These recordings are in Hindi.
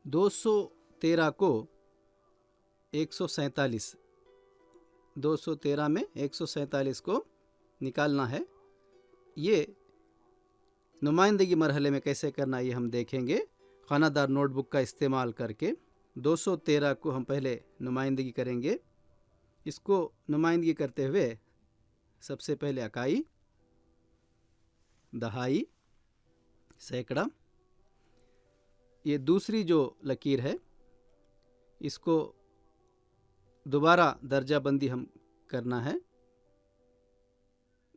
213 को 147, 213 में 147 को निकालना है। ये नुमाइंदगी मरहले में कैसे करना ये हम देखेंगे खानादार नोटबुक का इस्तेमाल करके। 213 को हम पहले नुमाइंदगी करेंगे। इसको नुमाइंदगी करते हुए सबसे पहले इकाई, दहाई, सैकड़ा, ये दूसरी जो लकीर है इसको दोबारा दर्जा बंदी हम करना है।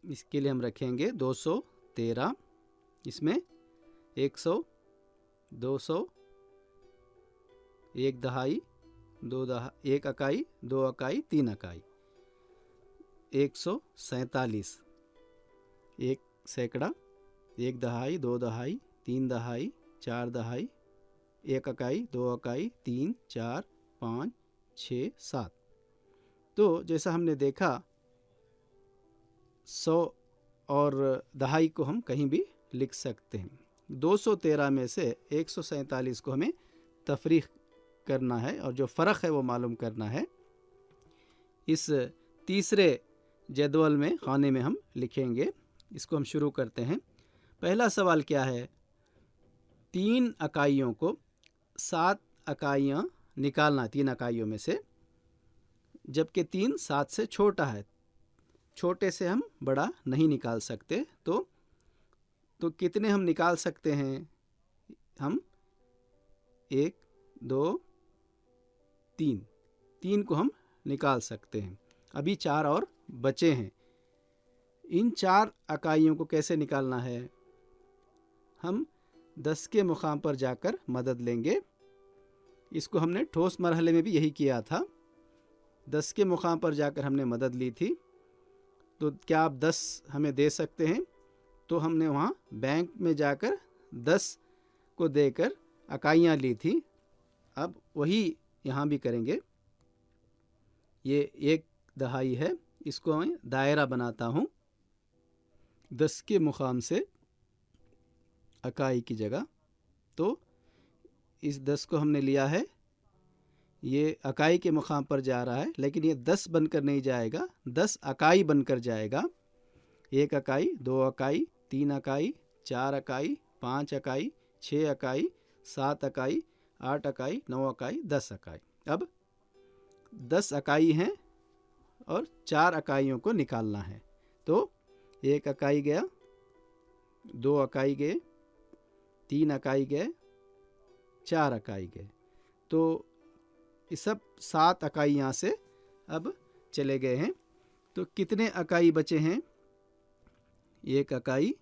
इसके लिए हम रखेंगे 213, इसमें 100, 200, एक दहाई, एक इकाई, दो इकाई, तीन इकाई, 147, एक सैकड़ा, एक दहाई, दो दहाई, तीन दहाई, चार दहाई, एक इकाई, दो इकाई, 3, 4, 5, 6, 7। तो जैसा हमने देखा 100 और दहाई को हम कहीं भी लिख सकते हैं। 213 में से 147 को हमें तफरीक करना है और जो फ़र्क है वो मालूम करना है। इस तीसरे जदवल में खाने में हम लिखेंगे। इसको हम शुरू करते हैं। पहला सवाल क्या है? 3 इकाइयों को 7 इकाइयाँ निकालना, 3 इकाइयों में से, जबकि 3 7 से छोटा है। छोटे से हम बड़ा नहीं निकाल सकते। तो कितने हम निकाल सकते हैं? हम 1, 2, 3 को हम निकाल सकते हैं। अभी 4 और बचे हैं। इन 4 इकाइयों को कैसे निकालना है? हम 10 के मुकाम पर जाकर मदद लेंगे। इसको हमने ठोस मरहले में भी यही किया था। 10 के मुकाम पर जाकर हमने मदद ली थी। तो क्या आप 10 हमें दे सकते हैं? तो हमने वहाँ बैंक में जाकर 10 को देकर इकाइयाँ ली थी। अब वही यहाँ भी करेंगे। ये एक दहाई है, इसको मैं दायरा बनाता हूँ 10 के मुकाम से इकाई की जगह। तो इस 10 को हमने लिया है, ये इकाई के मुकाम पर जा रहा है, लेकिन ये 10 बनकर नहीं जाएगा, 10 इकाई बनकर जाएगा। 1 इकाई, 2 इकाई, 3 इकाई, 4 इकाई, 5 इकाई, 6 इकाई, 7 इकाई, 8 इकाई, 9 इकाई, 10 इकाई। अब 10 इकाई हैं और 4 इकाइयों को निकालना है। तो 1 इकाई गया, 2 इकाई गए, 3 इकाई गए, 4 इकाई गए। तो ये सब 7 इकाई यहाँ से अब चले गए हैं। तो कितने इकाई बचे हैं? 1 इकाई,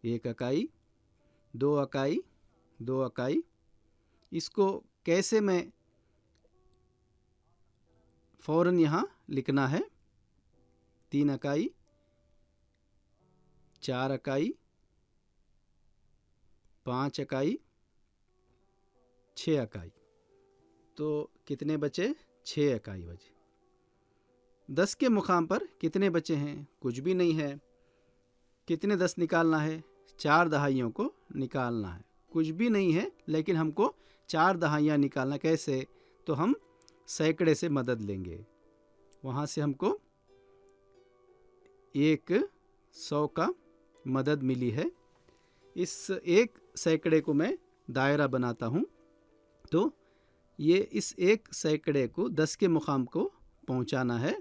1 इकाई, 2 इकाई, 2 इकाई। इसको कैसे मैं फ़ौरन यहाँ लिखना है? 3 इकाई, 4 इकाई, 5 इकाई, 6 इकाई। तो कितने बचे? 6 इकाई बचे। 10 के मुकाम पर कितने बचे हैं? कुछ भी नहीं है। कितने 10 निकालना है? 4 दहाइयों को निकालना है। कुछ भी नहीं है, लेकिन हमको 4 दहाइयाँ निकालना। कैसे? तो हम सैकड़े से मदद लेंगे। वहाँ से हमको 100 का मदद मिली है। इस एक सैकड़े को मैं दायरा बनाता हूँ। तो ये इस एक सैकड़े को 10 के मुकाम को पहुँचाना है।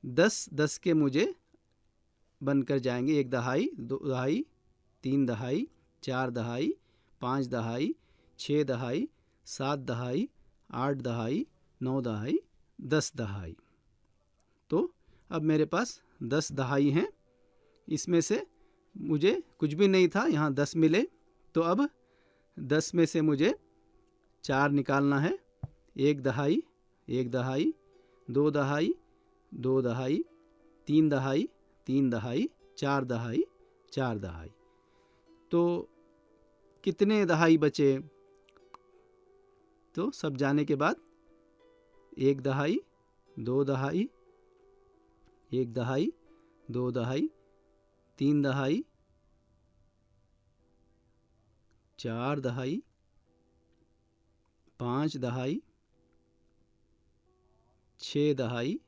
10 के मुझे बनकर जाएंगे। 1 दहाई, 2 दहाई, 3 दहाई, 4 दहाई, 5 दहाई, 6 दहाई, 7 दहाई, 8 दहाई, 9 दहाई, 10 दहाई। तो अब मेरे पास 10 दहाई हैं। इसमें से मुझे कुछ भी नहीं था, यहाँ 10 मिले। तो अब 10 में से मुझे 4 निकालना है। 1 दहाई, 1 दहाई, 2 दहाई, 2 दहाई, 3 दहाई, 3 दहाई, 4 दहाई, 4 दहाई। तो कितने दहाई बचे? तो सब जाने के बाद 1 दहाई, 2 दहाई, 1 दहाई, 2 दहाई, 3 दहाई, 4 दहाई, 5 दहाई, 6 दहाई,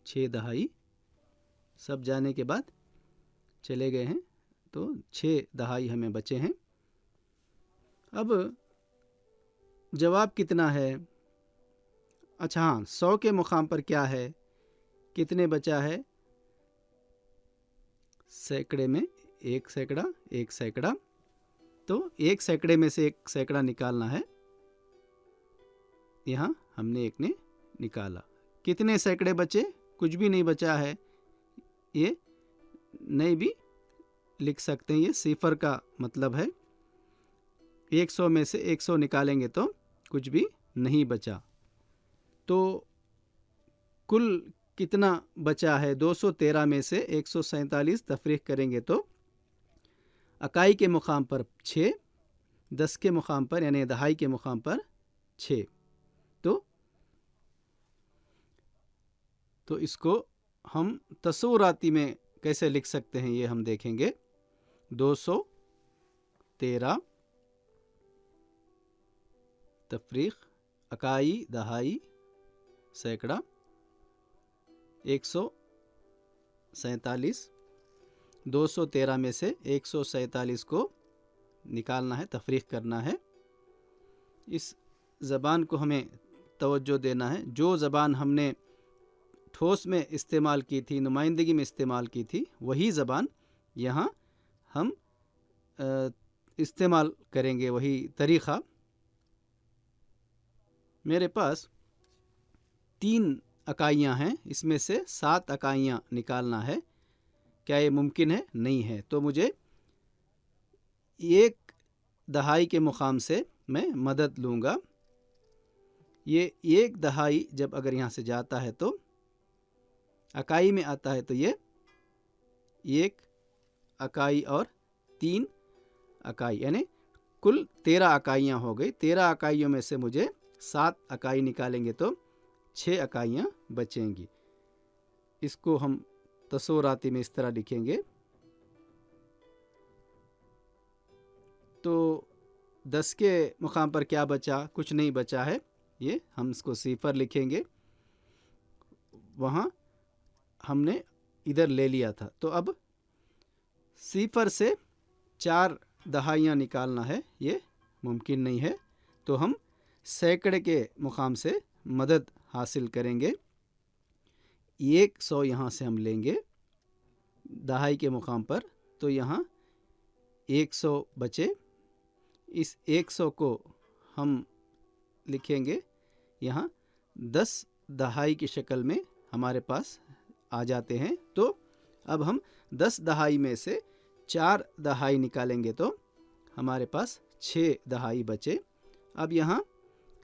6 दहाई, सब जाने के बाद चले गए हैं, तो 6 दहाई हमें बचे हैं। अब जवाब कितना है? अच्छा हाँ, 100 के मुकाम पर क्या है, कितने बचा है? सैकड़े में 1 सैकड़ा, 1 सैकड़ा, तो 1 सैकड़े में से 1 सैकड़ा निकालना है। यहाँ हमने एक ने निकाला। कितने सैकड़े बचे? कुछ भी नहीं बचा है, ये नहीं भी लिख सकते हैं, ये सिफर का मतलब है। 100 में से 100 निकालेंगे तो कुछ भी नहीं बचा। तो कुल कितना बचा है? 213 में से 147 तफरीक करेंगे तो इकाई के मुकाम पर 6, 10 के मुकाम पर यानी दहाई के मुकाम पर 6। तो इसको हम तसव्वुराती में कैसे लिख सकते हैं ये हम देखेंगे। 213 तफरीक इकाई दहाई सैकड़ा 147, 213 में से 147 को निकालना है, तफरीक करना है। इस ज़बान को हमें तवज्जो देना है। जो ज़बान हमने ठोस में इस्तेमाल की थी, नुमाइंदगी में इस्तेमाल की थी, वही ज़बान यहाँ हम इस्तेमाल करेंगे, वही तरीक़ा। मेरे पास 3 इकाइयाँ हैं, इसमें से 7 इकाइयाँ निकालना है। क्या ये मुमकिन है? नहीं है। तो मुझे 1 दहाई के मुकाम से मैं मदद लूँगा। ये 1 दहाई जब अगर यहाँ से जाता है तो इकाई में आता है, तो ये 1 इकाई और 3 इकाई यानी कुल 13 इकाइयाँ हो गई। 13 इकाइयों में से मुझे 7 इकाई निकालेंगे तो 6 इकाइयाँ बचेंगी। इसको हम तसव्वुराती में इस तरह लिखेंगे। तो 10 के मुकाम पर क्या बचा? कुछ नहीं बचा है, ये हम इसको सिफर लिखेंगे। वहाँ हमने इधर ले लिया था। तो अब सिफर से 4 दहाइयाँ निकालना है, ये मुमकिन नहीं है। तो हम सैकड़े के मुकाम से मदद हासिल करेंगे। 100 यहाँ से हम लेंगे दहाई के मुकाम पर, तो यहाँ 100 बचे। इस 100 को हम लिखेंगे यहाँ 10 दहाई की शक्ल में हमारे पास आ जाते हैं। तो अब हम 10 दहाई में से 4 दहाई निकालेंगे तो हमारे पास 6 दहाई बचे। अब यहाँ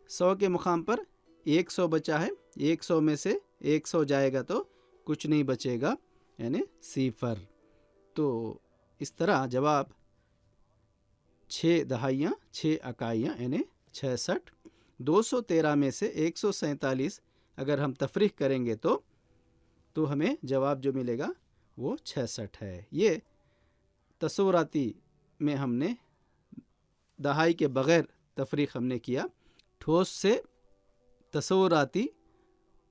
100 के मुकाम पर 100 बचा है, 100 में से 100 जाएगा तो कुछ नहीं बचेगा, यानी सिफर। तो इस तरह जवाब 6 दहाइयाँ 6 इकाइयाँ यानी 66। 213 में से 147 अगर हम तफरीक करेंगे तो हमें जवाब जो मिलेगा वो 66 है। ये तसव्वुराती में हमने दहाई के बग़ैर तफरीक हमने किया। ठोस से तसव्वुराती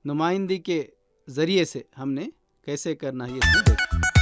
नुमाइंदगी के ज़रिए से हमने कैसे करना है ये इसमें देखा।